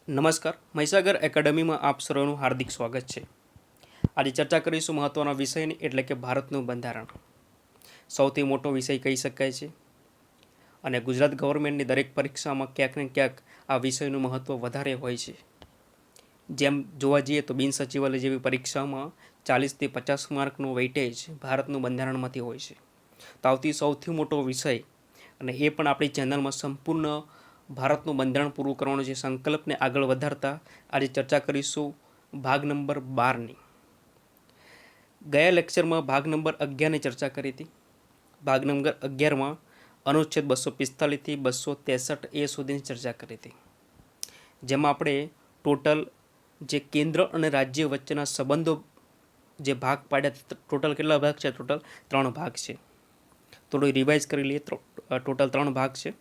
નમસ્કાર, મહીસાગર એકેડમીમાં આપ સર્વનું હાર્દિક સ્વાગત છે. આજે ચર્ચા કરીશું મહત્વના વિષયની, એટલે કે ભારતનું બંધારણ. સૌથી મોટો વિષય કહી શકાય છે અને ગુજરાત ગવર્મેન્ટની દરેક પરીક્ષામાં ક્યાંક ને ક્યાંક આ વિષયનું મહત્ત્વ વધારે હોય છે. જેમ જોવા જઈએ તો બિન સચિવાલય જેવી પરીક્ષામાં 40થી 50 માર્કનું વેઇટેજ ભારતનું બંધારણમાંથી હોય છે. તો આવતી સૌથી મોટો વિષય, અને એ પણ આપણી ચેનલમાં સંપૂર્ણ ભારતનું બંધારણ પૂરું કરવાનો જે સંકલ્પને આગળ વધારતા આજે ચર્ચા કરીશું ભાગ નંબર 12ની. ગયા લેક્ચરમાં ભાગ નંબર 11ની ચર્ચા કરી હતી. ભાગ નંબર 11માં અનુચ્છેદ 245થી 263A સુધીની ચર્ચા કરી હતી, જેમાં આપણે ટોટલ જે કેન્દ્ર અને રાજ્ય વચ્ચેના સંબંધો જે ભાગ પાડ્યા. ટોટલ કેટલા ભાગ છે? ટોટલ 3 ભાગ છે. થોડું રિવાઇઝ કરી લઈએ. ટોટલ 3 ભાગ છે.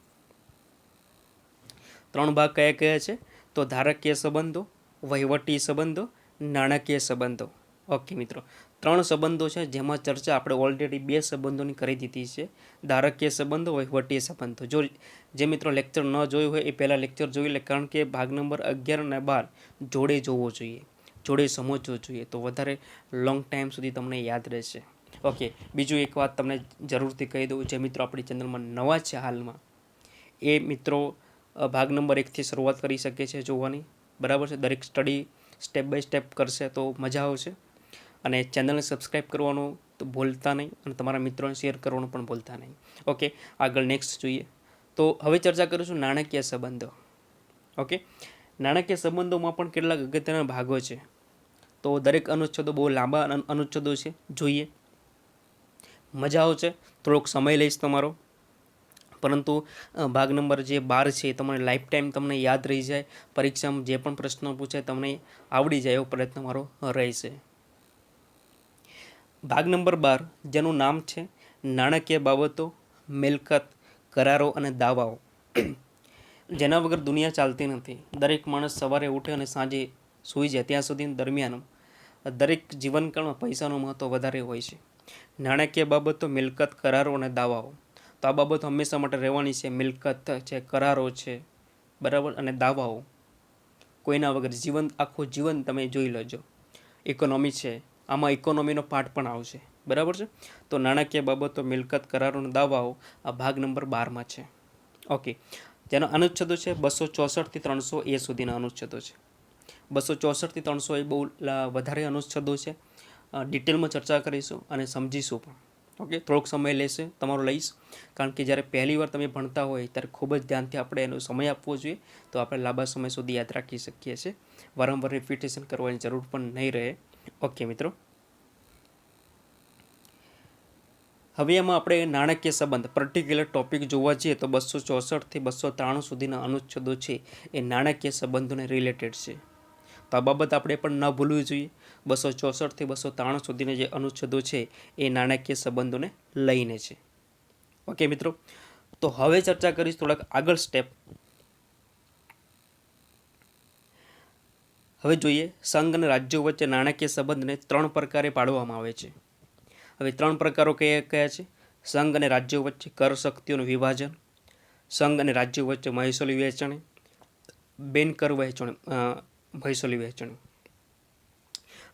3 ભાગ કયા કયા છે? તો ધારકીય સંબંધો, વહીવટી સંબંધો, નાણાકીય સંબંધો. ઓકે મિત્રો, 3 સંબંધો છે, જેમાં ચર્ચા આપણે ઓલરેડી 2 સંબંધોની કરી દીધી છે, ધારકીય સંબંધો, વહીવટી સંબંધો. જો જે મિત્રો લેક્ચર ન જોયું હોય એ પહેલાં લેક્ચર જોઈ લે, કારણ કે ભાગ નંબર 11 અને 12 જોડે જોવો જોઈએ, જોડે સમજવો જોઈએ, તો વધારે લોંગ ટાઈમ સુધી તમને યાદ રહેશે. ઓકે, બીજું એક વાત તમને જરૂરથી કહી દઉં, જે મિત્રો આપણી ચેનલમાં નવા છે હાલમાં, એ મિત્રો ભાગ નંબર 1થી શરૂઆત કરી શકે છે જોવાની. બરાબર છે? દરેક સ્ટડી સ્ટેપ બાય સ્ટેપ કરશે તો મજા આવશે. અને ચેનલને સબસ્ક્રાઈબ કરવાનું તો ભૂલતા નહીં, અને તમારા મિત્રોને શેર કરવાનું પણ ભૂલતા નહીં. ઓકે, આગળ નેક્સ્ટ જોઈએ. તો હવે ચર્ચા કરીશું નાણાકીય સંબંધો. ઓકે, નાણાકીય સંબંધોમાં પણ કેટલાક અગત્યના ભાગો છે. તો દરેક અનુચ્છેદો બહુ લાંબા અનુચ્છેદો છે, જોઈએ, મજા આવશે. થોડોક સમય લઈશ તમારો, પરંતુ ભાગ નંબર જે 12 છે એ તમને લાઈફ ટાઈમ તમને યાદ રહી જાય. પરીક્ષામાં જે પણ પ્રશ્નો પૂછાય તમને આવડી જાય એવો પ્રયત્ન મારો રહેશે. ભાગ નંબર 12, જેનું નામ છે નાણાકીય બાબતો, મિલકત, કરારો અને દાવાઓ, જેના વગર દુનિયા ચાલતી નથી. દરેક માણસ સવારે ઉઠે અને સાંજે સૂઈ જાય ત્યાં સુધી દરમિયાન દરેક જીવનકાળમાં પૈસાનું મહત્ત્વ વધારે હોય છે. નાણાકીય બાબતો, મિલકત, કરારો અને દાવાઓ, તો આ બાબતો હંમેશા માટે રહેવાની છે. મિલકત છે, કરારો છે, બરાબર, અને દાવાઓ કોઈના વગર જીવન, આખું જીવન તમે જોઈ લેજો. ઇકોનોમી છે, આમાં ઇકોનોમીનો પાર્ટ પણ આવશે. બરાબર છે? તો નાણાકીય બાબતો, મિલકત, કરારો અને દાવાઓ આ ભાગ નંબર 12માં છે. ઓકે, જેનો અનુચ્છેદો છે 264થી 300A સુધીના અનુચ્છેદો છે. 264થી 300 એ બહુ વધારે અનુચ્છેદો છે. ડિટેલમાં ચર્ચા કરીશું અને સમજીશું પણ. ઓકે, થોડોક સમય લેશે તમારો લઈશ, કારણ કે જ્યારે પહેલી વાર તમે ભણતા હોય ત્યારે ખૂબ જ ધ્યાનથી આપણે એનો સમય આપવો જોઈએ, તો આપણે લાંબા સમય સુધી યાદ રાખી શકીએ છીએ. વારંવાર રિપીટેશન કરવાની જરૂર પણ નહીં રહે. ઓકે મિત્રો, હવે એમાં આપણે નાણાકીય સંબંધ પર્ટિક્યુલર ટોપિક જોવા જઈએ તો 264થી 293 સુધીના અનુચ્છેદો છે એ નાણાકીય સંબંધોને રિલેટેડ છે. તો આ બાબત આપણે પણ ન ભૂલવી જોઈએ. 264થી 293 સુધીના જે અનુચ્છેદો છે એ નાણાકીય સંબંધોને લઈને છે. ઓકે મિત્રો, તો હવે ચર્ચા કરીશ થોડાક આગળ સ્ટેપ. હવે જોઈએ, સંઘ અને રાજ્યો વચ્ચે નાણાકીય સંબંધને 3 પ્રકારે પાડવામાં આવે છે. હવે 3 પ્રકારો કયા કયા છે? સંઘ અને રાજ્યો વચ્ચે કર શક્તિઓનું વિભાજન, સંઘ અને રાજ્યો વચ્ચે મહેસૂલી વહેંચણી, બિન કર મહેસૂલી વહેંચણી.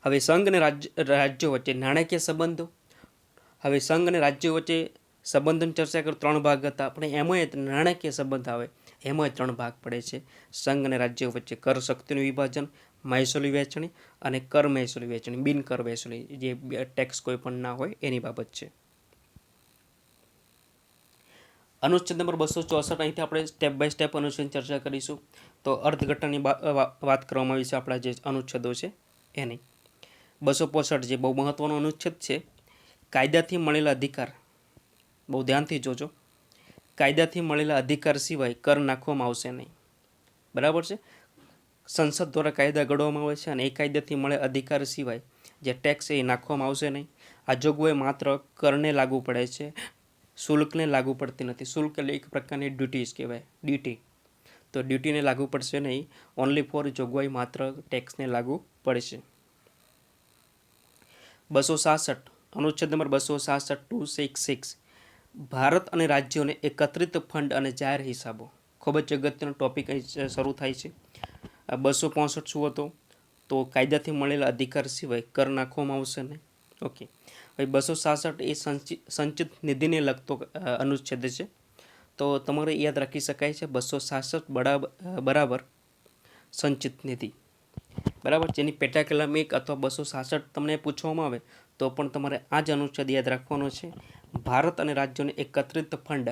હવે સંઘ અને રાજ્યો વચ્ચે નાણાકીય સંબંધો. હવે સંઘ અને રાજ્યો વચ્ચે સંબંધોની ચર્ચા કરો, 3 ભાગ હતા, પણ એમાં નાણાકીય સંબંધ આવે એમાં 3 ભાગ પડે છે. સંઘ અને રાજ્યો વચ્ચે કર શક્તિનું વિભાજન, મહેસૂલી વહેંચણી અને કર મહેસૂલી વહેંચણી, બિન કર મહેસૂલી, જે ટેક્સ કોઈ પણ ના હોય એની બાબત છે. અનુચ્છેદ નંબર 264, અહીંથી આપણે સ્ટેપ બાય સ્ટેપ અનુચ્છેદની ચર્ચા કરીશું. તો અર્થઘટનની વાત કરવામાં આવી છે આપણા જે અનુચ્છેદો છે એની. 265 જે બહુ મહત્વનો અનુચ્છેદ છે, કાયદાથી મળેલા અધિકાર. બહુ ધ્યાનથી જોજો. કાયદાથી મળેલા અધિકાર સિવાય કર નાખવામાં આવશે નહીં. બરાબર છે? સંસદ દ્વારા કાયદા ઘડવામાં આવે છે અને એ કાયદાથી મળે અધિકાર સિવાય જે ટેક્સ એ નાખવામાં આવશે નહીં. આ જોગવાઈ માત્ર કરને લાગુ પડે છે, શુલ્કને લાગુ પડતી નથી. શુલ્ક એટલે એક પ્રકારની ડ્યુટીઝ કહેવાય, ડ્યુટી. તો ડ્યુટીને લાગુ પડશે નહીં, ઓનલી ફોર જોગવાઈ માત્ર ટેક્સને લાગુ પડશે. 266 અનુચ્છેદ નંબર 266 266, ભારત અને રાજ્યોને એકત્રિત ફંડ અને જાહેર હિસાબો. ખૂબ જ અગત્યનો ટોપિક અહીં શરૂ થાય છે. 265 શું હતો? તો કાયદાથી મળેલા અધિકાર સિવાય કર નાખવામાં આવશે નહીં. ઓકે, હવે 266 એ સંચિત નિધિને લગતો અનુચ્છેદ છે. તો તમારે યાદ રાખી શકાય છે 266 બરાબર સંચિત નિધિ, બરાબર, જેની પેટા કલમ 1 અથવા 266 તમને પૂછવામાં આવે તો પણ તમારે આ જ અનુચ્છેદ યાદ રાખવાનો છે. ભારત અને રાજ્યોને એકત્રિત ફંડ,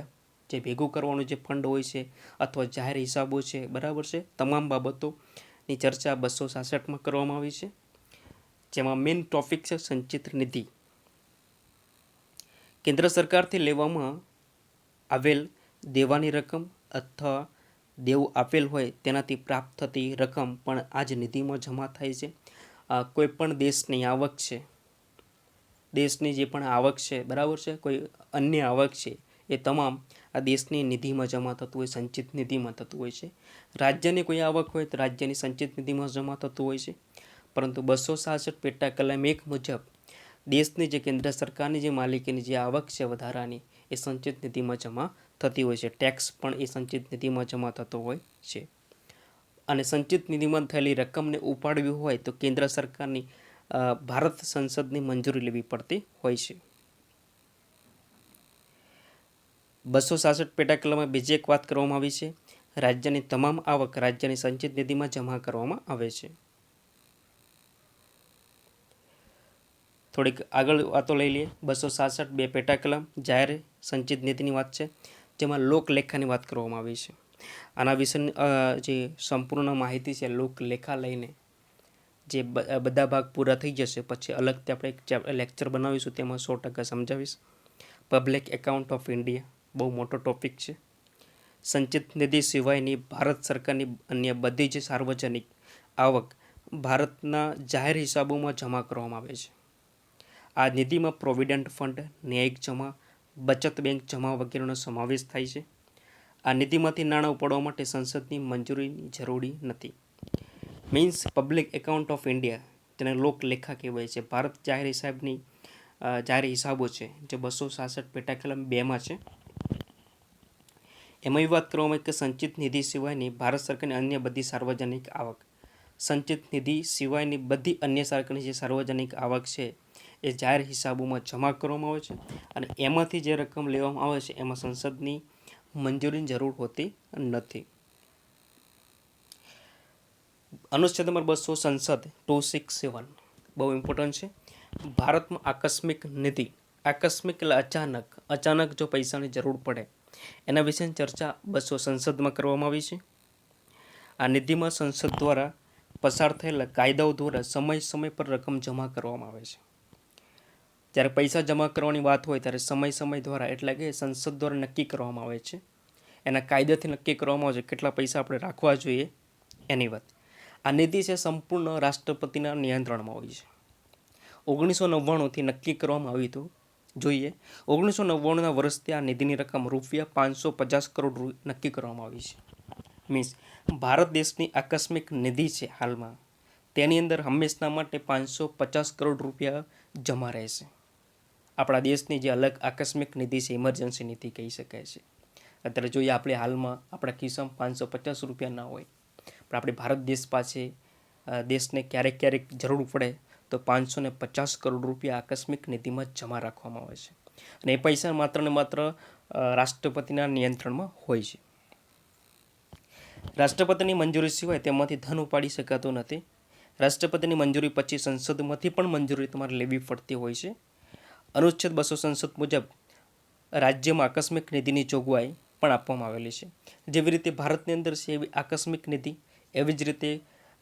જે ભેગું કરવાનું જે ફંડ હોય છે અથવા જાહેર હિસાબો છે, બરાબર છે, તમામ બાબતોની ચર્ચા 266માં કરવામાં આવી છે, જેમાં મેઇન ટોપિક છે સંચિત નિધિ. કેન્દ્ર સરકારથી લેવામાં આવેલ દેવાની રકમ અથવા દેવું આપેલ હોય તેનાથી પ્રાપ્ત થતી રકમ પણ આ જ નિધિમાં જમા થાય છે. કોઈ પણ દેશની આવક છે, દેશની જે પણ આવક છે, બરાબર છે, કોઈ અન્ય આવક છે, એ તમામ આ દેશની નિધિમાં જમા થતું હોય, સંચિત નિધિમાં થતું હોય છે. રાજ્યની કોઈ આવક હોય તો રાજ્યની સંચિત નિધિમાં જમા થતું હોય છે. પરંતુ 266 પેટા કલમ 1 મુજબ દેશની જે કેન્દ્ર સરકારની જે માલિકીની જે આવક છે વધારાની, એ સંચિત નિધિમાં જમા થતી હોય છે. ટેક્સ પણ એ સંચિત નિધિમાં જમા થતો હોય છે. અને સંચિત નિધિમાં થયેલી રકમને ઉપાડવી હોય તો કેન્દ્ર સરકારની ભારત સંસદની મંજૂરી લેવી પડતી હોય છે. 266 પેટા કલમમાં બીજી એક વાત કરવામાં આવી છે, રાજ્યની તમામ આવક રાજ્યની સંચિત નિધિમાં જમા કરવામાં આવે છે. થોડીક આગળ વાતો લઈ લઈએ. 266 બે પેટા કલમ જાહેર સંચિત નીતિની વાત છે, જેમાં લોકલેખાની વાત કરવામાં આવી છે. આના વિશેની જે સંપૂર્ણ માહિતી છે લોકલેખા લઈને જે બધા ભાગ પૂરા થઈ જશે પછી અલગથી આપણે એક લેક્ચર બનાવીશું, તેમાં 100% સમજાવીશ. પબ્લિક એકાઉન્ટ ઓફ ઇન્ડિયા બહુ મોટો ટોપિક છે. સંચિત નિધિ સિવાયની ભારત સરકારની અન્ય બધી જ સાર્વજનિક આવક ભારતના જાહેર હિસાબોમાં જમા કરવામાં આવે છે. આ નિધિમાં પ્રોવિડન્ટ ફંડ, ન્યાયિક જમા, બચત બેંક જમા વગેરેનો સમાવેશ થાય છે. આ નિધિમાંથી નાણાં ઉપાડવા માટે સંસદની મંજૂરીની જરૂરી નથી. Means public account of India, જેને લોકલેખા કહેવાય છે, ભારત જાહેર હિસાબો છે, જે 266 પેટા કલમ 2માં છે. એમાં એ વાત કરવામાં કે સંચિત નિધિ સિવાયની ભારત સરકારની અન્ય બધી સાર્વજનિક આવક, સંચિત નિધિ સિવાયની બધી અન્ય સરકારની જે સાર્વજનિક આવક છે એ જાહેર હિસાબોમાં જમા કરવામાં આવે છે, અને એમાંથી જે રકમ લેવામાં આવે છે એમાં સંસદની મંજૂરીની જરૂર હોતી નથી. અનુચ્છેદ નંબર 200 સંસદ 267 બહુ ઇમ્પોર્ટન્ટ છે. ભારતમાં આકસ્મિક નિધિ, આકસ્મિક એટલે અચાનક જો પૈસાની જરૂર પડે એના વિશેની ચર્ચા સંસદમાં કરવામાં આવી છે. આ નિધિમાં સંસદ દ્વારા પસાર થયેલા કાયદાઓ દ્વારા સમય પર રકમ જમા કરવામાં આવે છે. જ્યારે પૈસા જમા કરવાની વાત હોય ત્યારે સમય દ્વારા, એટલે કે સંસદ દ્વારા નક્કી કરવામાં આવે છે, એના કાયદાથી નક્કી કરવામાં આવે છે કેટલા પૈસા આપણે રાખવા જોઈએ એની વાત. આ નિધિ છે સંપૂર્ણ રાષ્ટ્રપતિના નિયંત્રણમાં હોય છે. 1999થી નક્કી કરવામાં આવ્યું હતું. જોઈએ 1999ના વર્ષથી આ નિધિની રકમ ₹550 કરોડ નક્કી કરવામાં આવી છે. મીન્સ ભારત દેશની આકસ્મિક નિધિ છે હાલમાં, તેની અંદર હંમેશના માટે ₹550 કરોડ જમા રહેશે. આપણા દેશની જે અલગ આકસ્મિક નિધિ છે, ઇમરજન્સી નીતિ કહી શકાય છે. અત્યારે જોઈએ આપણે હાલમાં આપણા ખિસ્સામાં ₹550 ના હોય, પણ આપણે ભારત દેશ પાસે દેશને ક્યારેક જરૂર પડે તો ₹550 કરોડ આકસ્મિક નિધિમાં જમા રાખવામાં આવે છે, અને એ પૈસા માત્ર ને માત્ર રાષ્ટ્રપતિના નિયંત્રણમાં હોય છે. રાષ્ટ્રપતિની મંજૂરી સિવાય તેમાંથી ધન ઉપાડી શકાતું નથી. રાષ્ટ્રપતિની મંજૂરી પછી સંસદમાંથી પણ મંજૂરી તમારે લેવી પડતી હોય છે. અનુચ્છેદ 200 સંસદ મુજબ રાજ્યમાં આકસ્મિક નિધિની જોગવાઈ પણ આપવામાં આવેલી છે. જેવી રીતે ભારતની અંદર છે એવી આકસ્મિક નિધિ, એવી જ રીતે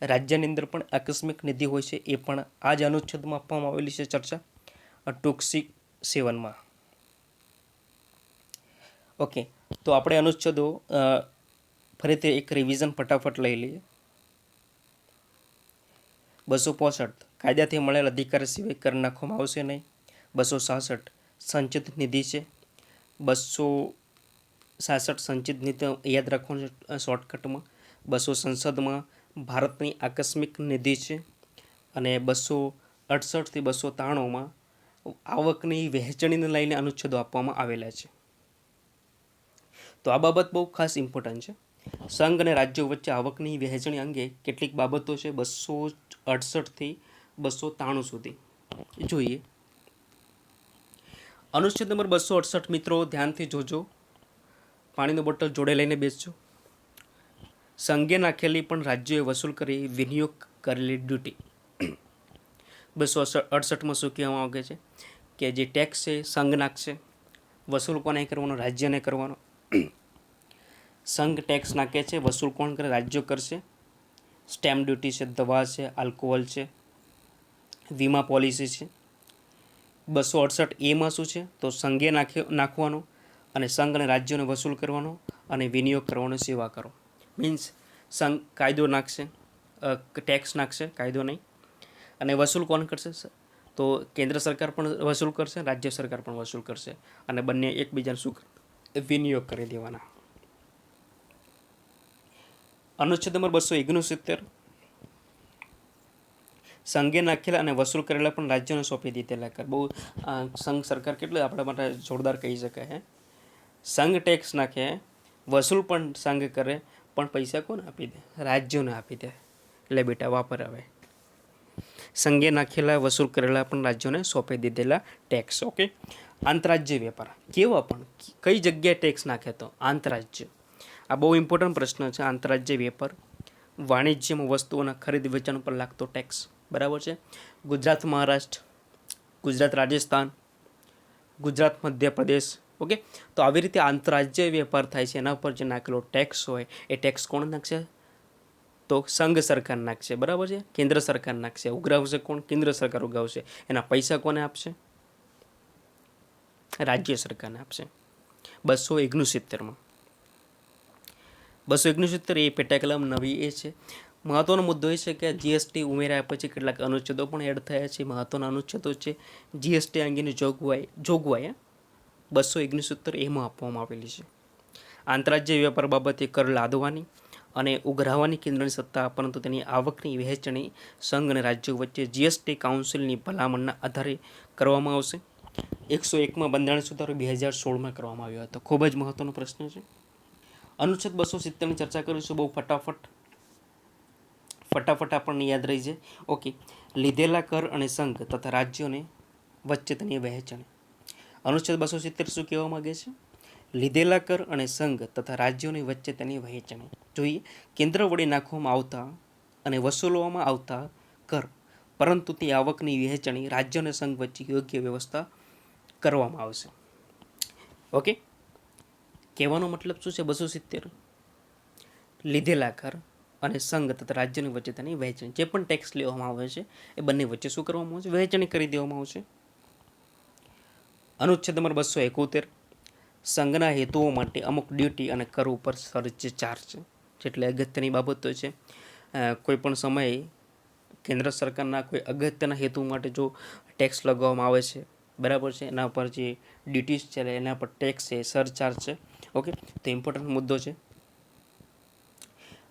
રાજ્યની અંદર પણ આકસ્મિક નિધિ હોય છે, એ પણ આ જ અનુચ્છેદમાં આપવામાં આવેલી છે ચર્ચા 267માં. ઓકે, તો આપણે અનુચ્છેદો ફરીથી એક રિવિઝન ફટાફટ લઈ લઈએ. 265 કાયદાથી મળેલ અધિકાર સિવાય કર નાખવામાં આવશે નહીં. 266 સંચિત નિધિ છે. 266 સંચિત નિધિ યાદ રાખવાનું છે શોર્ટકટમાં. 200 સંસદમાં ભારતની આકસ્મિક નિધિ છે, અને 268 થી 293માં આવકની વહેંચણીને લઈને અનુચ્છેદો આપવામાં આવેલા છે. તો આ બાબત બહુ ખાસ ઇમ્પોર્ટન્ટ છે. સંઘ અને રાજ્યો વચ્ચે આવકની વહેંચણી અંગે કેટલીક બાબતો છે 268થી 293 સુધી જોઈએ. અનુચ્છેદ નંબર 268 મિત્રો ધ્યાનથી જોજો, પાણીનું બોટલ જોડે લઈને બેસજો. સંઘે નાખેલી પણ રાજ્યોએ વસૂલ કરી વિનિયોગ કરેલી ડ્યુટી. 268માં શું કહેવામાં આવે છે કે જે ટેક્સ છે સંઘ નાખશે, વસૂલ કોને કરવાનો? રાજ્યને કરવાનો. સંઘ ટેક્સ નાખે છે, વસૂલ કોણ કરે? રાજ્યો કરશે. સ્ટેમ્પ ડ્યુટી છે, દવા છે, આલ્કોહોલ છે, વીમા પોલિસી છે. 268 એમાં શું છે તો સંઘે નાખવાનો અને સંઘ અને રાજ્યોને વસૂલ કરવાનો અને વિનિયોગ કરવાનો, સેવા કરો. મીન્સ સંઘ કાયદો નાખશે, ટેક્સ નાખશે, કાયદો નહીં. અને વસૂલ કોણ કરશે? તો કેન્દ્ર સરકાર પણ વસૂલ કરશે, રાજ્ય સરકાર પણ વસૂલ કરશે અને બંને એકબીજાને શું વિનિયોગ કરી દેવાના. અનુચ્છેદ નંબર 269 સંઘે નાખેલા અને વસૂલ કરેલા પણ રાજ્યોને સોંપી દીધેલા કર. બહુ સંઘ સરકાર કેટલું આપણા માટે જોરદાર કહી શકાય હે. સંઘ ટેક્સ નાખે, વસૂલ પણ સંઘ કરે, પણ પૈસા કોને આપી દે? રાજ્યોને આપી દે. એટલે બેટા વાપર હવે. સંઘે નાખેલા વસૂલ કરેલા પણ રાજ્યોને સોંપી દીધેલા ટેક્સ. ઓકે. આંતરરાજ્ય વેપાર કેવા પણ કઈ જગ્યાએ ટેક્સ નાખે? તો આંતરરાજ્ય. આ બહુ ઇમ્પોર્ટન્ટ પ્રશ્ન છે. આંતરરાજ્ય વેપાર વાણિજ્યમાં વસ્તુઓના ખરીદ વેચાણ પર લાગતો ટેક્સ. બરાબર છે. ગુજરાત મહારાષ્ટ્ર, ગુજરાત રાજસ્થાન, ગુજરાત મધ્યપ્રદેશ. ઓકે. તો આવી રીતે આંતરરાજ્ય વેપાર થાય છે, એના પર જે નાખેલો ટેક્સ હોય એ ટેક્સ કોણ નાખશે? તો સંઘ સરકાર નાખશે. બરાબર છે. કેન્દ્ર સરકાર નાખશે. ઉઘરાવશે કોણ? કેન્દ્ર સરકાર ઉઘરાવશે. એના પૈસા કોને આપશે? રાજ્ય સરકારને આપશે. 269માં 269 એ પેટા કલમ નવી એ છે. મહત્વનો મુદ્દો એ છે કે જીએસટી ઉમેર્યા પછી કેટલાક અનુચ્છેદો પણ એડ થયા છે. મહત્વના અનુચ્છેદો છે જીએસટી અંગેની જોગવાઈ 269 એમાં આપવામાં આવેલી છે. આંતરરાજ્ય વેપાર બાબતે કર લાદવાની અને ઉઘરાવવાની કેન્દ્રની સત્તા, પરંતુ તેની આવકની વહેંચણી સંઘ અને રાજ્યો વચ્ચે જીએસટી કાઉન્સિલની ભલામણના આધારે કરવામાં આવશે. 101માં બંધારણ સુધારો 2016માં કરવામાં આવ્યો હતો. ખૂબ જ મહત્વનો પ્રશ્ન છે. અનુચ્છેદ 270ની ચર્ચા કરીશું બહુ ફટાફટ આપણને યાદ રહી જાય. ઓકે. લીધેલા કર અને સંઘ તથા રાજ્યોને વચ્ચે તેની વહેંચણી. અનુચ્છેદ 270 શું કહેવા માંગે છે? લીધેલા કર અને સંઘ તથા રાજ્યોની વચ્ચે તેની વહેંચણી. જોઈએ. કેન્દ્ર વડે નાખવામાં આવતા અને વસૂલવામાં આવતા કર, પરંતુ તે આવકની વહેંચણી રાજ્ય અને સંઘ વચ્ચે યોગ્ય વ્યવસ્થા કરવામાં આવશે. ઓકે. કહેવાનો મતલબ શું છે? 270 લીધેલા કર અને સંઘ તથા રાજ્યની વચ્ચે તેની વહેંચણી. જે પણ ટેક્સ લેવામાં આવે છે એ બંને વચ્ચે શું કરવામાં આવશે? વહેંચણી કરી દેવામાં આવશે. અનુચ્છેદ નંબર 271 સંઘના હેતુઓ માટે અમુક ડ્યુટી અને કર ઉપર સરચે ચાર્જ. જેટલી અગત્યની બાબતો છે. કોઈ પણ સમયે કેન્દ્ર સરકારના કોઈ અગત્યના હેતુ માટે જો ટેક્સ લગાવવામાં આવે છે, બરાબર છે, એના પર જે ડ્યુટીઝ છે એના પર ટેક્સ છે, સરચાર્જ છે. ઓકે. તો ઇમ્પોર્ટન્ટ મુદ્દો છે.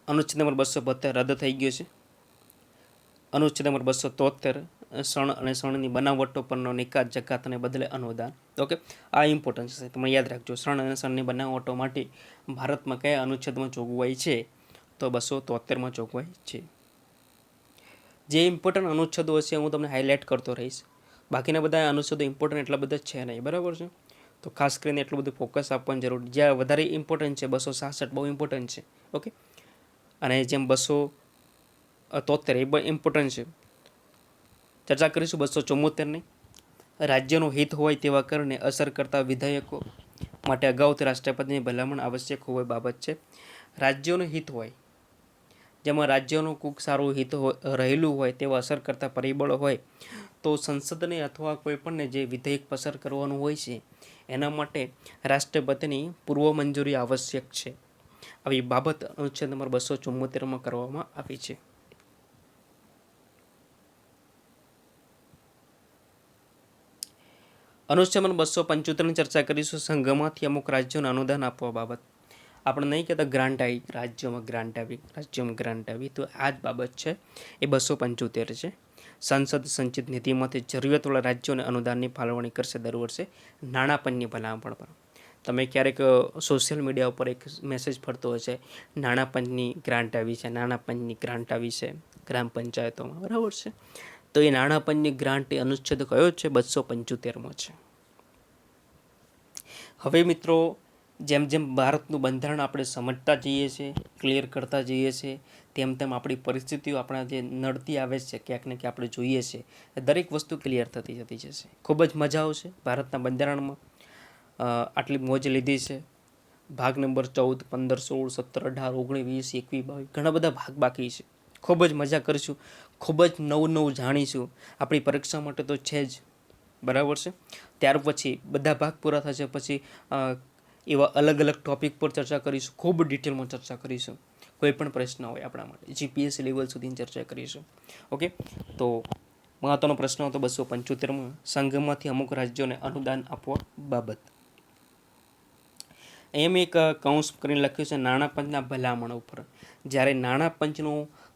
અનુચ્છેદ નંબર 272 રદ થઈ ગયો છે. અનુચ્છેદ નંબર 273 શણ અને શણની બનાવટો પરનો નિકાત જકાતને બદલે અનુદાન. ઓકે. આ ઇમ્પોર્ટન્ટ છે, તમે યાદ રાખજો. શણ અને શણની બનાવટો માટે ભારતમાં કયા અનુચ્છેદમાં જોગવાઈ છે? તો 273માં જોગવાઈ છે. જે ઇમ્પોર્ટન્ટ અનુચ્છેદો હશે હું તમને હાઇલાઇટ કરતો રહીશ. બાકીના બધા અનુચ્છેદો ઇમ્પોર્ટન્ટ એટલા બધા છે નહીં. બરાબર છે. તો ખાસ કરીને એટલું બધું ફોકસ આપવાની જરૂર. જ્યાં વધારે ઇમ્પોર્ટન્ટ છે 266 બહુ ઇમ્પોર્ટન્ટ છે. ઓકે. અને જેમ 273 એ પણ ઇમ્પોર્ટન્ટ છે. ચર્ચા કરીશું 274ની. રાજ્યનો હિત હોય તેવા કરને અસર કરતા વિધેયકો માટે અગાઉથી રાષ્ટ્રપતિની ભલામણ આવશ્યક હોય બાબત છે. રાજ્યોનું હિત હોય, જેમાં રાજ્યોનું ખૂબ સારું હિત રહેલું હોય તેવા અસર કરતા પરિબળો હોય તો સંસદને અથવા કોઈપણને જે વિધેયક પસાર કરવાનું હોય છે એના માટે રાષ્ટ્રપતિની પૂર્વ મંજૂરી આવશ્યક છે. આવી બાબત અનુચ્છેદ નંબર 274માં કરવામાં આવી છે. અનુચ્છેદ નંબર 275ની ચર્ચા કરીશું. સંઘમાંથી અમુક રાજ્યોને અનુદાન આપવા બાબત. આપણે નહીં કહેતા ગ્રાન્ટ આવી, રાજ્યોમાં ગ્રાન્ટ આવી, તો આ જ બાબત છે. એ 275 છે. સંસદ સંચિત નિધિમાંથી જરૂરિયાતવાળા રાજ્યોને અનુદાનની ફાળવણી કરશે દર વર્ષે નાણાપંચની ભલામણ પર. તમે ક્યારેક સોશિયલ મીડિયા ઉપર એક મેસેજ ફરતો હશે, નાણાં પંચની ગ્રાન્ટ આવી છે, નાણાં પંચની ગ્રાન્ટ આવી છે ગ્રામ પંચાયતોમાં, બરાબર છે. તો એ નાણાં પંચની ગ્રાન્ટ એ અનુચ્છેદ કયો છે? 275 છે. હવે મિત્રો, જેમ જેમ ભારતનું બંધારણ આપણે સમજતા જઈએ છીએ, ક્લિયર કરતા જઈએ છીએ, તેમ તેમ આપણી પરિસ્થિતિઓ આપણા જે નડતી આવે છે, ક્યાંક ને ક્યાંક આપણે જોઈએ છીએ, દરેક વસ્તુ ક્લિયર થતી જતી જશે. ખૂબ જ મજા આવશે ભારતના બંધારણમાં. આટલી મોજ લીધી છે. ભાગ નંબર 14, 15, 16, 17, 18, 19, 20, 21, 22 ઘણા બધા ભાગ બાકી છે. ખૂબ જ મજા કરીશું, ખૂબ જ નવું જાણીશું. આપણી પરીક્ષા માટે તો છે જ, બરાબર છે. ત્યાર પછી બધા ભાગ પૂરા થશે પછી એવા અલગ અલગ ટોપિક પર ચર્ચા કરીશું, ખૂબ ડિટેલમાં ચર્ચા કરીશું. કોઈ પણ પ્રશ્ન હોય આપણા માટે જીપીએસસી લેવલ સુધીની ચર્ચા કરીશું. ઓકે, તો મહત્વનો પ્રશ્ન હતો 275માં, સંઘમાંથી અમુક રાજ્યોને અનુદાન આપવા બાબત. એમ એક કૌંસ કરીને લખ્યું છે નાણાં પંચના ભલામણ ઉપર. જ્યારે નાણાં પંચનો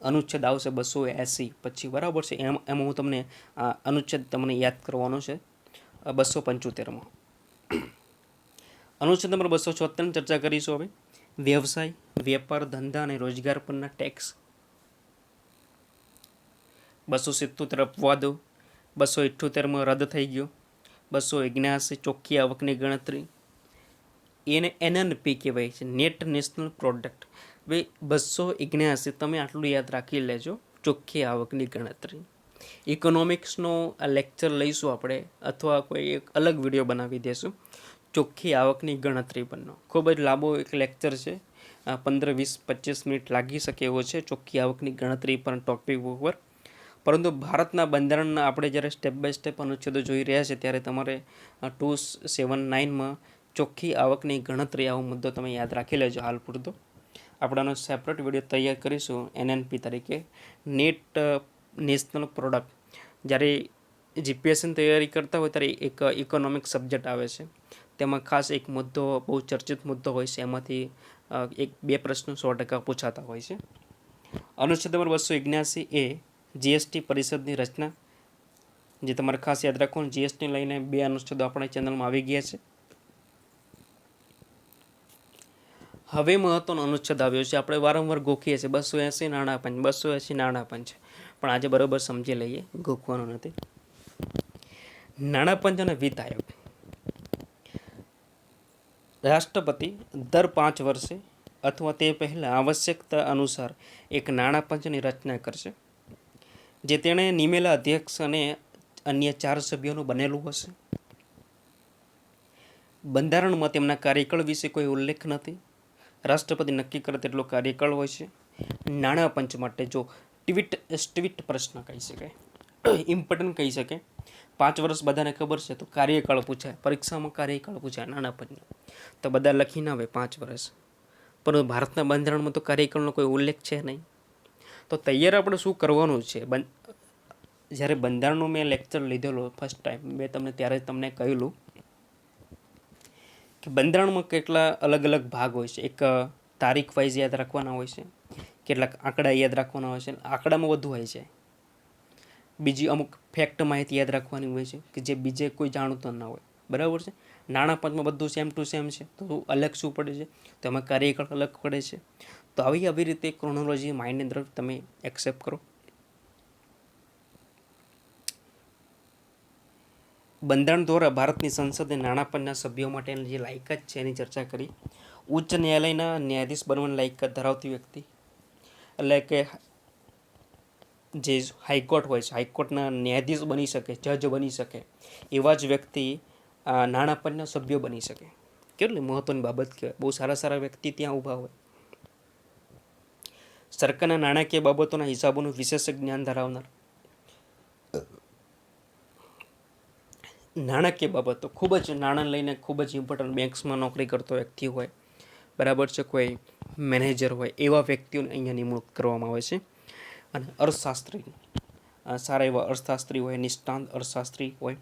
અનુચ્છેદ આવશે 280 પછી, બરાબર છે, એમાં હું તમને અનુચ્છેદ તમને યાદ કરવાનો છે. 275માં અનુચ્છેદ નંબર 276 ચર્ચા કરીશું. હવે વ્યવસાય, વેપાર, ધંધા અને રોજગાર પરના ટેક્સ. 277 અપવાદો. 278માં રદ થઈ ગયો. 279 ચોખ્ખી આવકની ગણતરી. એને એનએનપી કહેવાય છે, નેટ નેશનલ પ્રોડક્ટ. ભાઈ 279 તમે આટલું યાદ રાખી લેજો, ચોખ્ખી આવકની ગણતરી. ઇકોનોમિક્સનો આ લેક્ચર લઈશું આપણે, અથવા કોઈ એક અલગ વિડીયો બનાવી દઈશું ચોખ્ખી આવકની ગણતરી પરનો. ખૂબ જ લાંબો એક લેક્ચર છે, 15, 20, 25 મિનિટ લાગી શકે એવો છે ચોખ્ખી આવકની ગણતરી પર ટોપિક ઉપર. પરંતુ ભારતના બંધારણના આપણે જ્યારે સ્ટેપ બાય સ્ટેપ અનુચ્છેદો જોઈ રહ્યા છે ત્યારે તમારે 279માં ચોખ્ખી આવકની ગણતરી આવો મુદ્દો તમે યાદ રાખી લેજો હાલ પૂરતો. આપણાનો સેપરેટ વિડીયો તૈયાર કરીશું એનએનપી તરીકે, નેટ નેશનલ પ્રોડક્ટ. જ્યારે જીપીએસસીની તૈયારી કરતા હોય ત્યારે એક ઇકોનોમિક સબ્જેક્ટ આવે છે, તેમાં ખાસ એક મુદ્દો બહુ ચર્ચિત મુદ્દો હોય છે, એમાંથી 1-2 પ્રશ્નો 100% પૂછાતા હોય છે. અનુચ્છેદ નંબર 279 એ જીએસટી પરિષદની રચના, જે તમારે ખાસ યાદ રાખવાનું. જીએસટી લઈને 2 અનુચ્છેદો આપણા ચેનલમાં આવી ગયા છે. હવે મહત્વનો અનુચ્છેદ આવ્યો છે, આપણે વારંવાર ગોખીએ છીએ 280 નાણાં પંચ, 280 નાણાં પંચ, પણ આજે બરાબર સમજી લઈએ, ગોખવાનું નથી. નાણાં પંચ અને વિત્ત આયોગ. રાષ્ટ્રપતિ દર 5 વર્ષે અથવા તે પહેલાં આવશ્યકતા અનુસાર એક નાણાં પંચની રચના કરશે, જે તેણે નિમેલા અધ્યક્ષ અને અન્ય 4 સભ્યોનું બનેલું હશે. બંધારણમાં તેમના કાર્યકાળ વિશે કોઈ ઉલ્લેખ નથી. રાષ્ટ્રપતિ નક્કી કરે તેટલો કાર્યકાળ હોય છે. નાણાં પંચ માટે જો સ્ટીવિટ પ્રશ્ન કહી શકાય, ઇમ્પોર્ટન્ટ કહી શકે, 5 વર્ષ બધાને ખબર છે, તો કાર્યકાળ પૂછાય, પરીક્ષામાં કાર્યકાળ પૂછાય નાણાં પંચનો, તો બધા લખીને આવે 5 વર્ષ. પરંતુ ભારતના બંધારણમાં તો કાર્યકાળનો કોઈ ઉલ્લેખ છે નહીં. તો તૈયાર આપણે શું કરવાનું છે? જ્યારે બંધારણનું મેં લેક્ચર લીધેલો ફર્સ્ટ ટાઈમ, મેં તમને ત્યારે તમને કહેલું કે બંધારણમાં કેટલા અલગ અલગ ભાગ હોય છે. એક તારીખ વાઇઝ યાદ રાખવાના હોય છે, કેટલાક આંકડા યાદ રાખવાના હોય છે, આંકડામાં વધુ હોય છે. બીજી અમુક ફેક્ટ માહિતી યાદ રાખવાની હોય છે કે જે બીજે કોઈ જાણતું ના હોય, બરાબર છે. નાણાં પંચમાં બધું સેમ ટુ સેમ છે, તો અલગ શું પડે છે? તો એમાં કાર્યકાળ અલગ પડે છે. તો આવી રીતે ક્રોનોલોજી માઇન્ડની અંદર તમે એક્સેપ્ટ કરો. બંધારણ દ્વારા ભારતની સંસદે નાણાં પંચના સભ્યો માટેની જે લાયકાત છે એની ચર્ચા કરી. ઉચ્ચ ન્યાયાલયના ન્યાયાધીશ બનવાની લાયકાત ધરાવતી વ્યક્તિ, એટલે કે જે હાઈકોર્ટ હોય છે, હાઈકોર્ટના ન્યાયાધીશ બની શકે, જજ બની શકે, એવા જ વ્યક્તિ નાણાં પંચના સભ્યો બની શકે. કેટલી મહત્વની બાબત કહેવાય. બહુ સારા વ્યક્તિ ત્યાં ઊભા હોય. સરકારના નાણાકીય બાબતોના હિસાબોનું વિશેષ જ્ઞાન ધરાવનાર, નાણાકીય બાબતો ખૂબ જ નાણાં લઈને ખૂબ જ ઇમ્પોર્ટન્ટ, બેંક્સમાં નોકરી કરતો વ્યક્તિ હોય, બરાબર છે, કોઈ મેનેજર હોય, એવા વ્યક્તિઓને અહીંયા નિમણૂક કરવામાં આવે છે. અને અર્થશાસ્ત્રી, સારા એવા અર્થશાસ્ત્રી હોય, નિષ્ણાંત અર્થશાસ્ત્રી હોય,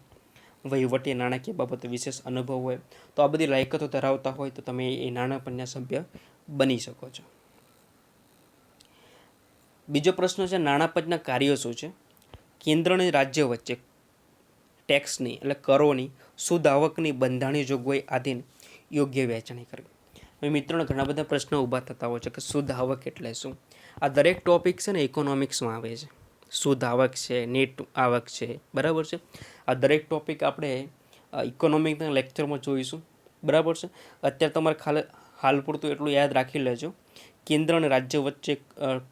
વહીવટી નાણાકીય બાબતે વિશેષ અનુભવ હોય, તો આ બધી લાયકાતો ધરાવતા હોય તો તમે એ નાણાં પંચના સભ્ય બની શકો છો. બીજો પ્રશ્ન છે નાણાં પંચના કાર્યો શું છે? કેન્દ્ર અને રાજ્ય વચ્ચે ટેક્સની એટલે કરોની શુદ્ધ આવકની બંધારણીય જોગવાઈ આધીન યોગ્ય વહેંચણી કરવી. હવે મિત્રોને ઘણા બધા પ્રશ્નો ઊભા થતા હોય છે કે શુદ્ધ આવક એટલે શું. આ દરેક ટોપિક છે ને ઇકોનોમિક્સમાં આવે છે. શુદ્ધ આવક છે, નેટ આવક છે, બરાબર છે. આ દરેક ટોપિક આપણે ઇકોનોમિકના લેક્ચરમાં જોઈશું, બરાબર છે. અત્યારે તમારે હાલ પૂરતું એટલું યાદ રાખી લેજો. કેન્દ્ર અને રાજ્ય વચ્ચે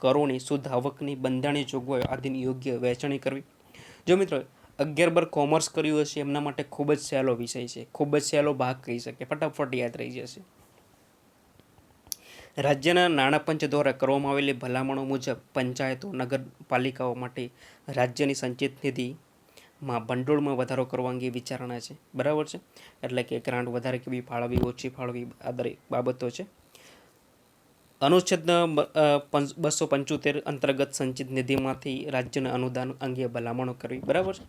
કરોની શુદ્ધ આવકની બંધારણીય જોગવાઈઓ આદિની યોગ્ય વહેંચણી કરવી. જો મિત્રો 11 કોમર્સ કર્યું હશે એમના માટે ખૂબ જ સહેલો વિષય છે, ખૂબ જ સહેલો ભાગ કહી શકે, ફટાફટ યાદ રહી જશે. રાજ્યના નાણાપંચ દ્વારા કરવામાં આવેલી ભલામણો મુજબ પંચાયતો નગરપાલિકાઓ માટે રાજ્યની સંચિત નિધિમાં ભંડોળમાં વધારો કરવા અંગે વિચારણા છે, બરાબર છે. એટલે કે ગ્રાન્ટ વધારે કેવી ફાળવવી, ઓછી ફાળવવી, આ દરેક બાબતો છે. અનુચ્છેદ 275 અંતર્ગત સંચિત નિધિમાંથી રાજ્યના અનુદાન અંગે ભલામણો કરવી, બરાબર છે.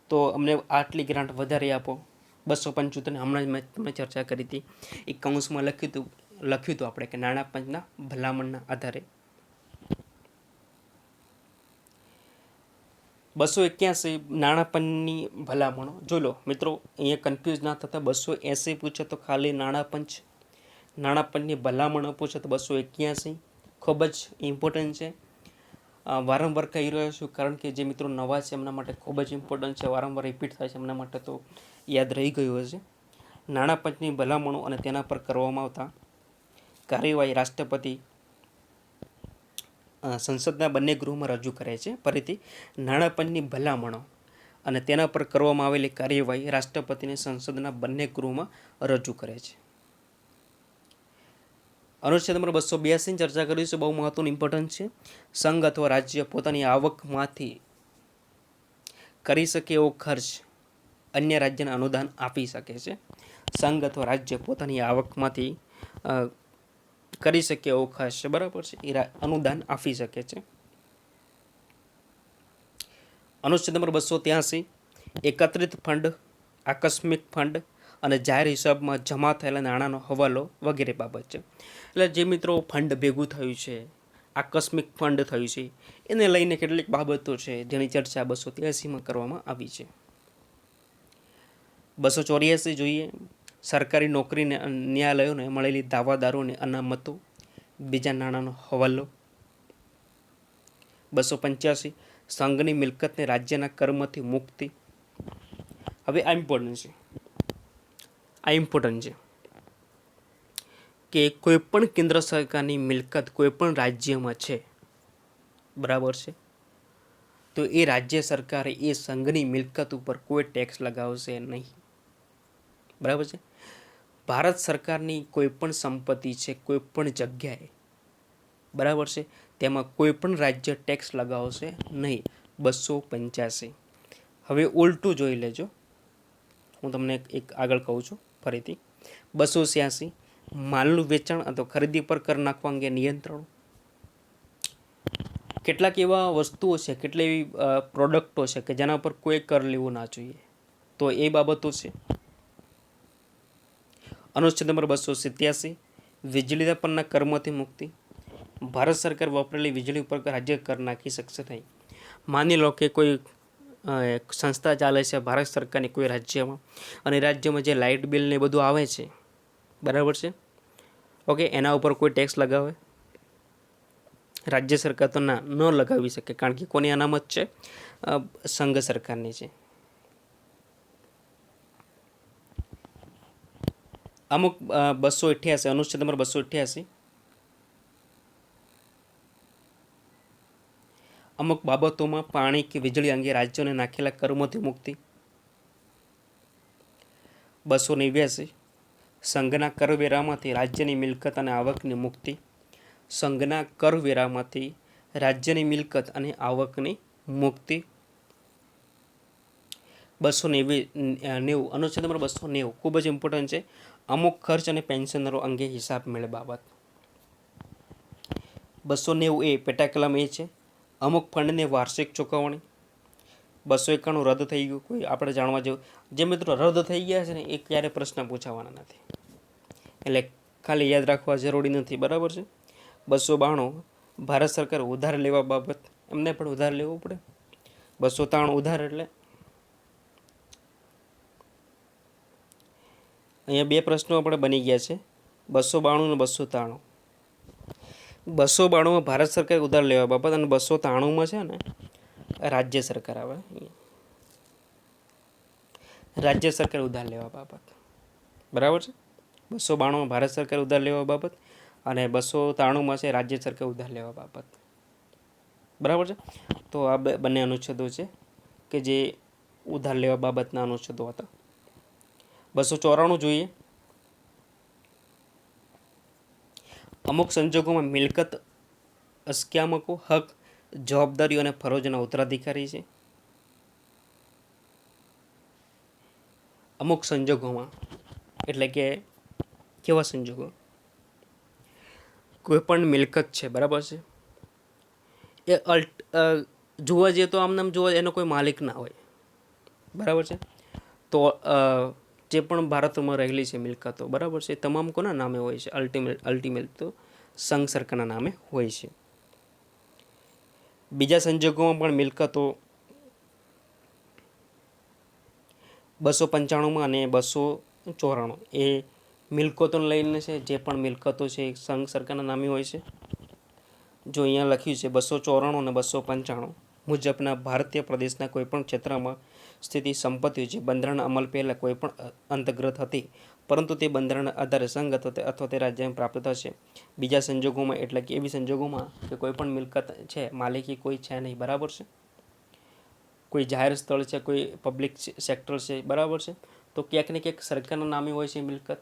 તો અમને આટલી ગ્રાન્ટ વધારે આપો. 275 હમણાં જ મેં તમને ચર્ચા કરી હતી. એક કૌંસમાં લખ્યું હતું આપણે કે નાણાં પંચના ભલામણના આધારે 281 નાણાં પંચની ભલામણો જોઈ લો મિત્રો, અહીંયા કન્ફ્યુઝ ના થતા. 280 પૂછે તો ખાલી નાણાં પંચની ભલામણો પૂછે તો 281 ખૂબ જ ઇમ્પોર્ટન્ટ છે. વારંવાર કહી રહ્યો છું કારણ કે જે મિત્રો નવા છે એમના માટે ખૂબ જ ઇમ્પોર્ટન્ટ છે, વારંવાર રિપીટ થાય છે એમના માટે, તો યાદ રહી ગયું હશે. નાણાં પંચની ભલામણો અને તેના પર કરવામાં આવતા કાર્યવાહી રાષ્ટ્રપતિ સંસદના બંને ગૃહમાં રજૂ કરે છે. ફરીથી, નાણાં પંચની ભલામણો અને તેના પર કરવામાં આવેલી કાર્યવાહી રાષ્ટ્રપતિને સંસદના બંને ગૃહમાં રજૂ કરે છે. અનુચ્છેદ નંબર 282 ચર્ચા કરી છે, બહુ મહત્વનું ઇમ્પોર્ટન્ટ છે. સંઘ અથવા રાજ્ય પોતાની આવકમાંથી કરી શકે એવો ખર્ચ અન્ય રાજ્યને અનુદાન આપી શકે છે. સંઘ અથવા રાજ્ય પોતાની આવકમાંથી કરી શકે એવો ખર્ચ છે, બરાબર છે, એ અનુદાન આપી શકે છે. અનુચ્છેદ નંબર 283 એકત્રિત ફંડ, આકસ્મિક ફંડ અને જાહેર હિસાબમાં જમા થયેલા નાણાંનો હવાલો વગેરે બાબત છે. એટલે જે મિત્રો ફંડ ભેગું થયું છે, આકસ્મિક ફંડ થયું છે, એને લઈને કેટલીક બાબતો છે જેની ચર્ચા 283માં કરવામાં આવી છે. 284 જોઈએ, સરકારી નોકરી ન્યાયાલયોને મળેલી દાવાદારોને અનામતો, બીજા નાણાંનો હવાલો. 285 સંઘની મિલકતને રાજ્યના કરમાંથી મુક્તિ. હવે આ ઇમ્પોર્ટન્ટ છે કે કોઈ પણ કેન્દ્ર સરકારની મિલકત કોઈ પણ રાજ્યમાં છે, બરાબર છે, તો એ રાજ્ય સરકારે એ સંઘની મિલકત ઉપર કોઈ ટેક્સ લગાવશે નહીં, બરાબર છે. ભારત સરકારની કોઈ પણ સંપત્તિ છે કોઈ પણ જગ્યાએ, બરાબર છે, તેમાં કોઈ પણ રાજ્ય ટેક્સ લગાવશે નહીં. 285. હવે ઉલટું જોઈ લેજો, હું તમને એક આગળ કહું છું ફરીથી. 286 માલનું વેચાણ અથવા ખરીદી પર કર નાખવા અંગે નિયંત્રણો. કેટલાક એવા વસ્તુઓ છે, કેટલી એવી પ્રોડક્ટો છે કે જેના પર કોઈ કર લેવો ના જોઈએ, તો એ બાબતો છે. અનુચ્છેદ નંબર 287 વીજળી પરના કરમાંથી મુક્તિ. ભારત સરકાર વાપરેલી વીજળી ઉપર રાજ્ય કર નાખી શકશે નહીં. માની લો કે કોઈ સંસ્થા ચાલે છે ભારત સરકારની કોઈ રાજ્યમાં, અને રાજ્યમાં જે લાઇટ બિલ ને બધું આવે છે, બરાબર છે, ઓકે, એના ઉપર કોઈ ટેક્સ લગાવે રાજ્ય સરકાર તો ન લગાવી શકે, કારણ કે કોની અનામત છે, સંઘ સરકારની છે. અમુક 288 અનુચ્છેદ નંબર 288 અમુક બાબતોમાં પાણી કે વીજળી અંગે રાજ્યોને નાખેલા કરમાંથી મુક્તિ. 289 સંઘના કરવેરામાંથી રાજ્યની મિલકત અને આવકની મુક્તિ. સંઘના કરવેરામાંથી રાજ્યની મિલકત અને આવકની મુક્તિ. 290 અનુચ્છેદ નંબર 290 ખૂબ જ ઇમ્પોર્ટન્ટ છે. અમુક ખર્ચ અને પેન્શનરો અંગે હિસાબ મેળે બાબત. 290 પેટા કલમ એ છે. અમુક ફંડને વાર્ષિક ચૂકવણી. 291 રદ થઈ ગયું, કોઈ આપણે જાણવા જેવું. જે મિત્રો રદ થઈ ગયા છે ને એ ક્યારે પ્રશ્ન પૂછાવાના નથી, એટલે ખાલી યાદ રાખવા જરૂરી નથી, બરાબર છે. 292 ભારત સરકાર ઉધાર લેવા બાબત, એમને પણ ઉધાર લેવું પડે. 293 ઉધાર એટલે અહીંયા બે પ્રશ્નો આપણે બની ગયા છે, 292 અને 293. 292માં ભારત સરકાર ઉધાર લેવા બાબત અને 293માં છે ને રાજ્ય સરકાર આવે, રાજ્ય સરકાર ઉધાર લેવા બાબત. બરાબર છે. 292માં ભારત સરકાર ઉધાર લેવા બાબત અને 293માં છે રાજ્ય સરકાર ઉધાર લેવા બાબત. બરાબર છે. તો આ બંને અનુચ્છેદો છે કે જે ઉધાર લેવા બાબતના અનુચ્છેદો હતા. 294 જોઈએ. અમુક સંજોગોમાં મિલકત અસ્ક્યામકો હક જવાબદારીઓ અને ફરજોના ઉત્તરાધિકારી છે. અમુક સંજોગોમાં એટલે કે કેવા સંજોગો? કોઈ પણ મિલકત છે, બરાબર છે, એ જોવા જઈએ તો આમ નામ જોવા એનો કોઈ માલિક ના હોય, બરાબર છે. તો જે પણ ભારતમાં રહેલી છે મિલકતો, બરાબર છે, તમામ કોના નામે હોય છે? અલ્ટિમેટ તો સંઘ સરકારના નામે હોય છે. બીજા સંજોગોમાં પણ મિલકતો 295માં અને 294 એ મિલકતોને લઈને છે. જે પણ મિલકતો છે એ સંઘ સરકારના નામે હોય છે. જો અહીંયા લખ્યું છે 294 અને 295 મુજબના ભારતીય પ્રદેશના કોઈપણ ક્ષેત્રમાં સ્થિતિ સંપત્તિઓ જે બંધારણના અમલ પહેલાં કોઈપણ અંતર્ગત હતી પરંતુ તે બંધારણના આધારે સંઘ અથવા તે રાજ્યને પ્રાપ્ત થશે. બીજા સંજોગોમાં એટલે કે એવી સંજોગોમાં કે કોઈ પણ મિલકત છે માલિકી કોઈ છે નહીં, બરાબર છે, કોઈ જાહેર સ્થળ છે, કોઈ પબ્લિક સેક્ટર છે, બરાબર છે, તો ક્યાંક ને ક્યાંક સરકારના નામે હોય છે મિલકત,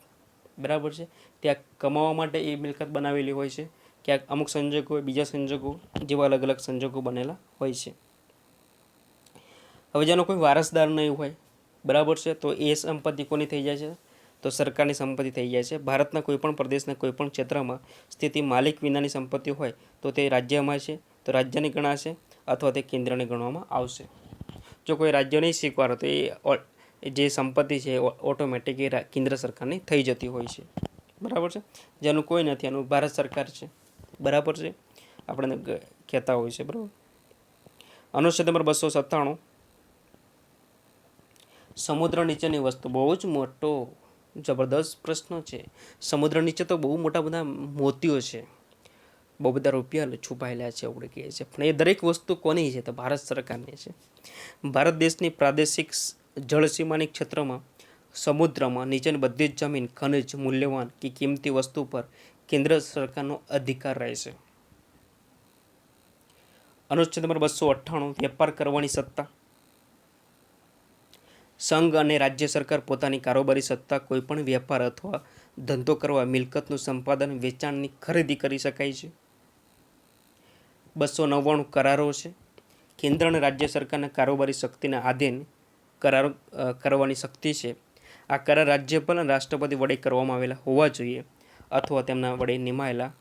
બરાબર છે. ત્યાં કમાવા માટે એ મિલકત બનાવેલી હોય છે. ક્યાંક અમુક સંજોગો, બીજા સંજોગો જેવા અલગ અલગ સંજોગો બનેલા હોય છે. હવે જેનો કોઈ વારસદાર નહીં હોય, બરાબર છે, તો એ સંપત્તિ કોની થઈ જાય છે? તો સરકારની સંપત્તિ થઈ જાય છે. ભારતના કોઈપણ પ્રદેશના કોઈપણ ક્ષેત્રમાં સ્થિતિ માલિક વિનાની સંપત્તિ હોય તો તે રાજ્યમાં છે, તો રાજ્યની ગણાશે અથવા તે કેન્દ્રની ગણવામાં આવશે. જો કોઈ રાજ્ય નહીં સ્વીકારે તો એ જે સંપત્તિ છે ઓટોમેટિક એ કેન્દ્ર સરકારની થઈ જતી હોય છે, બરાબર છે. જેનું કોઈ નથી એનું ભારત સરકાર છે, બરાબર છે, આપણે કહેતા હોય છે, બરાબર. અનુચ્છેદ નંબર 297 સમુદ્ર નીચેની વસ્તુ. બહુ જ મોટો જબરદસ્ત પ્રશ્ન છે. સમુદ્ર નીચે તો બહુ મોટા બધા મોતીઓ છે, બહુ બધા રૂપિયા છુપાયેલા છે એવું કહે છે, પણ એ દરેક વસ્તુ કોની છે? તો ભારત સરકારની છે. ભારત દેશની પ્રાદેશિક જળસીમાની ક્ષેત્રમાં સમુદ્રમાં નીચેની બધી જ જમીન, ખનિજ, મૂલ્યવાન કે કિંમતી વસ્તુ પર કેન્દ્ર સરકારનો અધિકાર રહેશે. અનુચ્છેદ નંબર 298 વેપાર કરવાની સત્તા. સંઘ અને રાજ્ય સરકાર પોતાની કારોબારી સત્તા કોઈપણ વેપાર અથવા ધંધો કરવા મિલકતનું સંપાદન, વેચાણની ખરીદી કરી શકાય છે. 299 કરારો છે. કેન્દ્ર અને રાજ્ય સરકારના કારોબારી શક્તિના આધીન કરાર કરવાની શક્તિ છે. આ કરાર રાજ્યપાલ અને રાષ્ટ્રપતિ વડે કરવામાં આવેલા હોવા જોઈએ અથવા તેમના વડે નિમાયેલા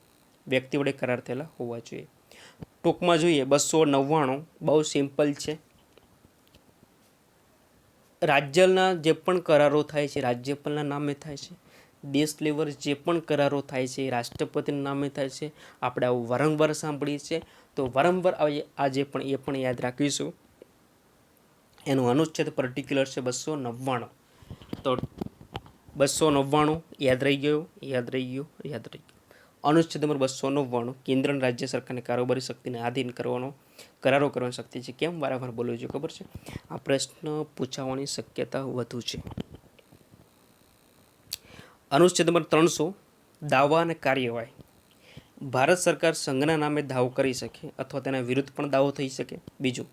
વ્યક્તિ વડે કરાર થયેલા હોવા જોઈએ. ટૂંકમાં જોઈએ 299 બહુ સિમ્પલ છે. રાજ્યના જે પણ કરારો થાય છે રાજ્યપાલના નામે થાય છે. દેશ લેવલ જે પણ કરારો થાય છે એ રાષ્ટ્રપતિના નામે થાય છે. આપણે આવું વારંવાર સાંભળીએ છીએ, તો વારંવાર આજે પણ એ પણ યાદ રાખીશું. એનું અનુચ્છેદ પર્ટિક્યુલર છે 299. તો 299 યાદ રહી ગયો, યાદ રહી ગયો, યાદ રહી ગયો. અનુચ્છેદ નંબર 299 કેન્દ્ર અને રાજ્ય સરકારની કારોબારી શક્તિને આધીન કરારો કરવાની શક્તિ છે. કેમ વારંવાર બોલવું જોઈએ ખબર છે? આ પ્રશ્ન પૂછાવાની શક્યતા વધુ છે. અનુચ્છેદ નંબર 300 દાવા અને કાર્યવાહી. ભારત સરકાર સંઘના નામે દાવો કરી શકે અથવા તેના વિરુદ્ધ પણ દાવો થઈ શકે. બીજું,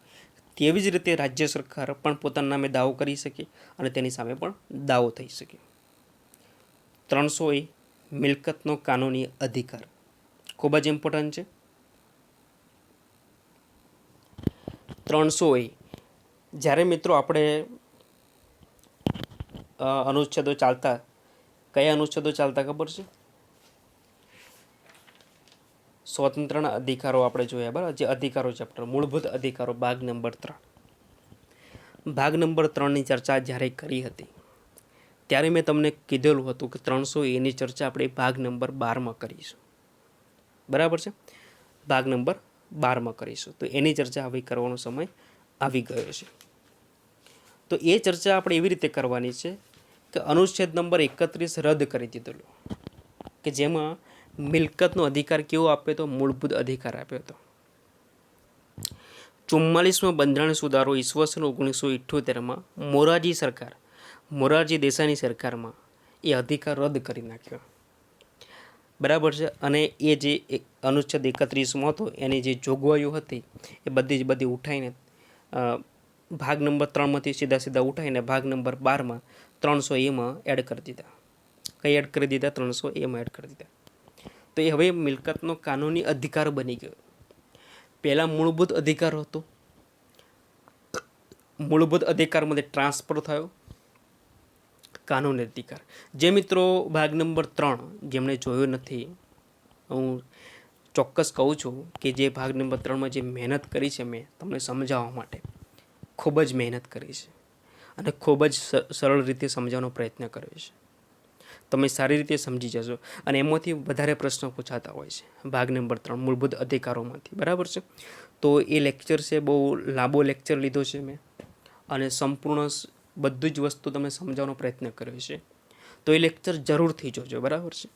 તેવી જ રીતે રાજ્ય સરકાર પણ પોતાના નામે દાવો કરી શકે અને તેની સામે પણ દાવો થઈ શકે. 300 મિલકતનો કાનૂની અધિકાર ખૂબ જ ઇમ્પોર્ટન્ટ છે. 300 જ્યારે મિત્રો આપણે અનુચ્છેદો ચાલતા, કયા અનુચ્છેદો ચાલતા ખબર છે? સ્વતંત્રના અધિકારો આપણે જોયા, બરાબર. જે અધિકારો ચેપ્ટર મૂળભૂત અધિકારો ભાગ નંબર 3. ભાગ નંબર 3ની ચર્ચા જ્યારે કરી હતી ત્યારે મેં તમને કીધેલું હતું કે 300 ની ચર્ચા આપણે ભાગ નંબર 12માં કરીશું, બરાબર છે. ભાગ નંબર 12માં કરીશું. તો એની ચર્ચા હવે કરવાનો સમય આવી ગયો છે. તો એ ચર્ચા આપણે એવી રીતે કરવાની છે કે કે અનુચ્છેદ નંબર 31 રદ કરી દીધેલું, કે જેમાં મિલકતનો અધિકાર કેવો આપ્યો હતો? મૂળભૂત અધિકાર આપ્યો હતો. 44મો બંધારણ સુધારો ઈસવીસન 1978માં મોરારજી દેસાઈની સરકારમાં એ અધિકાર રદ કરી નાખ્યો. બરાબર છે. અને એ જે અનુચ્છેદ 31માં હતો એની જે જોગવાઈઓ હતી એ બધી ઉઠાઈને ભાગ નંબર 3માંથી સીધા ઉઠાઈને ભાગ નંબર 12માં 300A એડ કરી દીધા. કઈ એડ કરી દીધા? 300A એડ કરી દીધા. તો એ હવે મિલકતનો કાનૂની અધિકાર બની ગયો. પહેલાં મૂળભૂત અધિકાર હતો, મૂળભૂત અધિકારમાંથી ટ્રાન્સફર થયો કાનૂની અધિકાર. જે મિત્રો ભાગ નંબર 3 જેમણે જોયો નથી, હું ચોક્કસ કહું છું કે જે ભાગ નંબર 3માં જે મહેનત કરી છે મેં તમને સમજાવવા માટે, ખૂબ જ મહેનત કરી છે અને ખૂબ જ સરળ રીતે સમજાવવાનો પ્રયત્ન કર્યો છે. તમે સારી રીતે સમજી જશો અને એમાંથી વધારે પ્રશ્નો પૂછાતા હોય છે ભાગ નંબર 3 મૂળભૂત અધિકારોમાંથી. બરાબર છે. તો એ લેક્ચર છે, બહુ લાંબો લેક્ચર લીધો છે મેં અને સંપૂર્ણ બધું જ વસ્તુ તમે સમજાવવાનો પ્રયત્ન કર્યો છે. તો એ લેક્ચર જરૂરથી જોજો. બરાબર છે.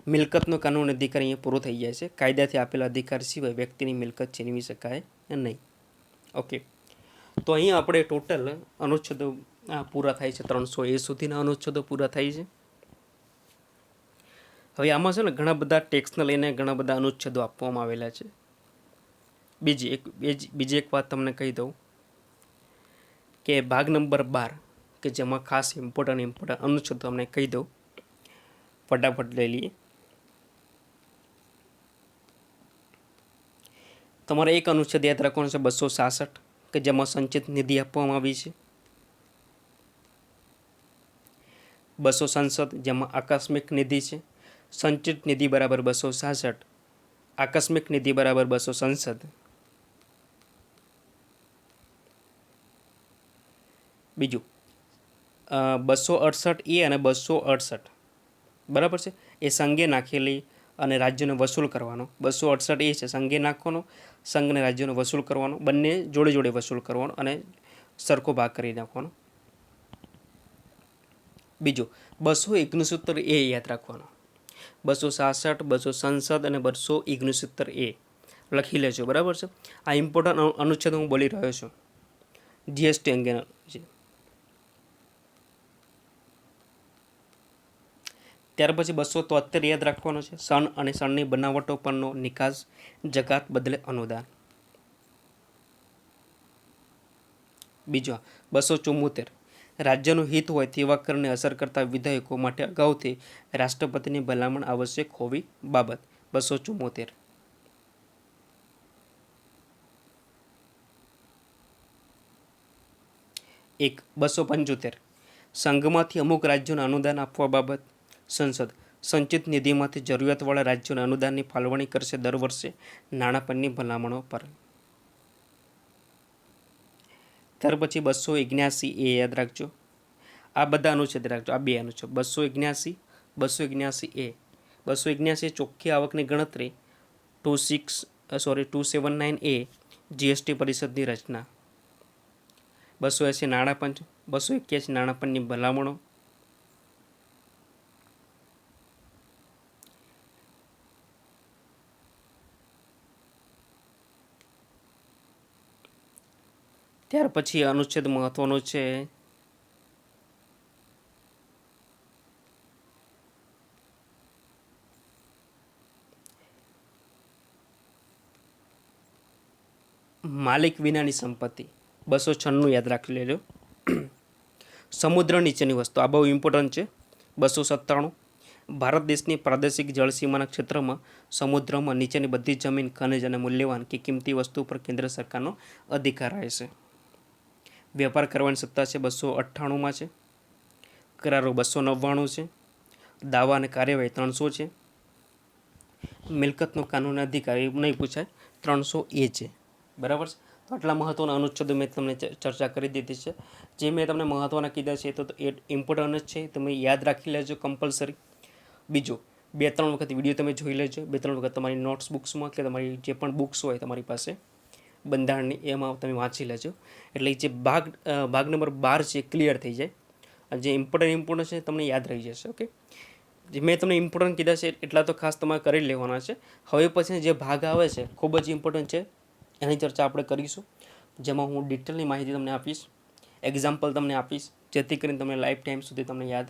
મિલકતનો કાનૂન અધિકાર અહીંયા પૂરો થઈ જાય છે. કાયદાથી આપેલા અધિકાર સિવાય વ્યક્તિની મિલકત છીનવી શકાય નહીં. ઓકે. તો અહીંયા આપણે ટોટલ અનુચ્છેદો પૂરા થાય છે. 300A સુધીના અનુચ્છેદો પૂરા થાય છે. હવે આમાં છે ને ઘણા બધા ટેક્સને લઈને ઘણા બધા અનુચ્છેદો આપવામાં આવેલા છે. બીજી એક વાત તમને કહી દઉં કે ભાગ નંબર 12 કે જેમાં ખાસ ઇમ્પોર્ટન્ટ અનુચ્છેદો તમને કહી દઉં, ફટાફટ લઈ લઈએ. તમારે એક અનુચ્છેદ યાદ રાખવાનો છે 266 કે જેમાં સંચિત નિધિ આપવામાં આવી છે. 200 સંસદ જેમાં આકસ્મિક નિધિ છે. સંચિત નિધિ બરાબર 266, આકસ્મિક નિધિ બરાબર 200 સંસદ. બીજું 268A અને 268 બરાબર છે, એ સંઘે નાખેલી અને રાજ્યનો વસૂલ કરવાનો. 268A છે સંઘે નાખવાનો, સંઘ અને રાજ્યનો વસૂલ કરવાનો, બંને જોડે જોડે વસૂલ કરવાનો અને સરખો ભાગ કરી નાખવાનો. બીજું 269A યાદ રાખવાનો. 266, 200 સંસદ અને 269A લખી લેજો. બરાબર છે. આ ઇમ્પોર્ટન્ટ અનુચ્છેદ હું બોલી રહ્યો છું જીએસટી અંગેનો છે. ત્યાર પછી 273 યાદ રાખવાનો છે. સણ અને સણની બનાવટો પરનો નિકાસ જકાત બદલે અનુદાન. બીજો 274 રાજ્યનું હિત હોય તેવા કરને અસર કરતા વિધેયકો માટે અગાઉથી રાષ્ટ્રપતિની ભલામણ આવશ્યક હોવી બાબત. 274. એક 275 સંઘમાંથી અમુક રાજ્યોને અનુદાન આપવા બાબત. સંસદ સંચિત નિધિમાંથી જરૂરિયાતવાળા રાજ્યોને અનુદાનની ફાળવણી કરશે દર વર્ષે નાણાપણની ભલામણો પર. ત્યાર પછી 279A યાદ રાખજો. આ બધા અનુચ્છેદ રાખજો, આ બે અનુચ્છેદ 279A. 279 ચોખ્ખી આવકની ગણતરી. 279A જીએસટી પરિષદની રચના. 280 નાણાપંચ. 281 નાણાપંચની ભલામણો. ત્યાર પછી અનુચ્છેદ મહત્વનો છે માલિક વિનાની સંપત્તિ. 296 યાદ રાખી લેજો. સમુદ્ર નીચેની વસ્તુ, આ બહુ ઇમ્પોર્ટન્ટ છે. 297 ભારત દેશની પ્રાદેશિક જળસીમાના ક્ષેત્રમાં સમુદ્રમાં નીચેની બધી જમીન, ખનિજ અને મૂલ્યવાન કે કિંમતી વસ્તુ પર કેન્દ્ર સરકારનો અધિકાર રહેશે. વેપાર કરવાની સત્તા છે 298માં છે. કરારો 299 છે. દાવા અને કાર્યવાહી 300 છે. મિલકતનો કાનૂની અધિકાર એ નહીં પૂછાય, 300A છે. બરાબર છે. તો આટલા મહત્વના અનુચ્છેદો મેં તમને ચર્ચા કરી દીધી છે. જે મેં તમને મહત્વના કીધા છે તો એ ઇમ્પોર્ટન્ટ જ છે, તમે યાદ રાખી લેજો કમ્પલસરી. બીજું 2-3 વખત વિડીયો તમે જોઈ લેજો, 2-3 વખત તમારી નોટ્સ બુક્સમાં કે તમારી જે પણ બુક્સ હોય તમારી પાસે બંધારણની, એમાં તમે વાંચી લેજો. એટલે જે ભાગ નંબર 12 છે એ ક્લિયર થઈ જાય. અને જે ઇમ્પોર્ટન્ટ છે તમને યાદ રહી જશે. ઓકે, જે મેં તમને ઇમ્પોર્ટન્ટ કીધા છે એટલા તો ખાસ તમારે કરી લેવાના છે. હવે પછી જે ભાગ આવે છે ખૂબ જ ઇમ્પોર્ટન્ટ છે, એની ચર્ચા આપણે કરીશું, જેમાં હું ડિટેલની માહિતી તમને આપીશ, એક્ઝામ્પલ તમને આપીશ, જેથી કરીને તમને લાઈફ ટાઈમ સુધી તમને યાદ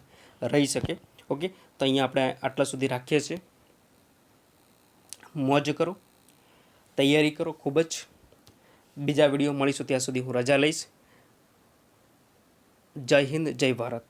રહી શકે. ઓકે, તો અહીંયા આપણે આટલા સુધી રાખીએ છીએ. મોજ કરો, તૈયારી કરો ખૂબ જ. બીજા વિડીયો મળીશું, ત્યાં સુધી હું રજા લઈશ. જય હિન્દ, જય ભારત.